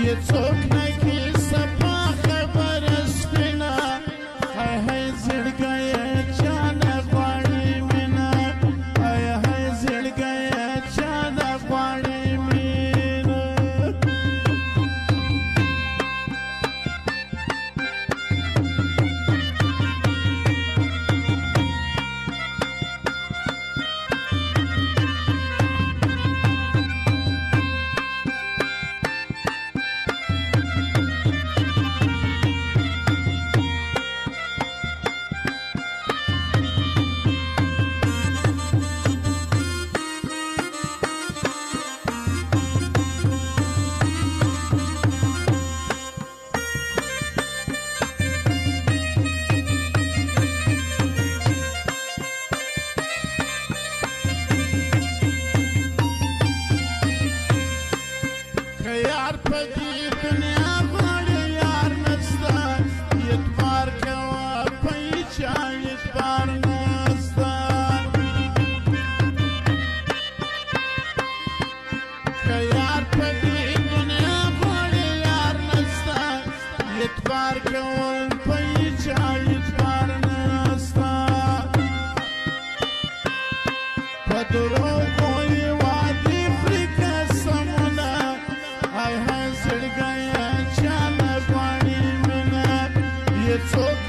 یې څوک نه کړي صفا خبره سپینه هی هی زړګیه چا نه غواړي مینه هی هی زړګیه چا نه غواړي مینه یار په دې دنیا غواړي یار نسته اعتبار کوه په هیچا اعتبار نسته که یار په دې دنیا غواړي یار نسته اعتبار کول په هیچا اعتبار نسته په دروغو یې وعدې خوري قسمونه هی هی زړګیه چا نه غواړي مینه یې څوک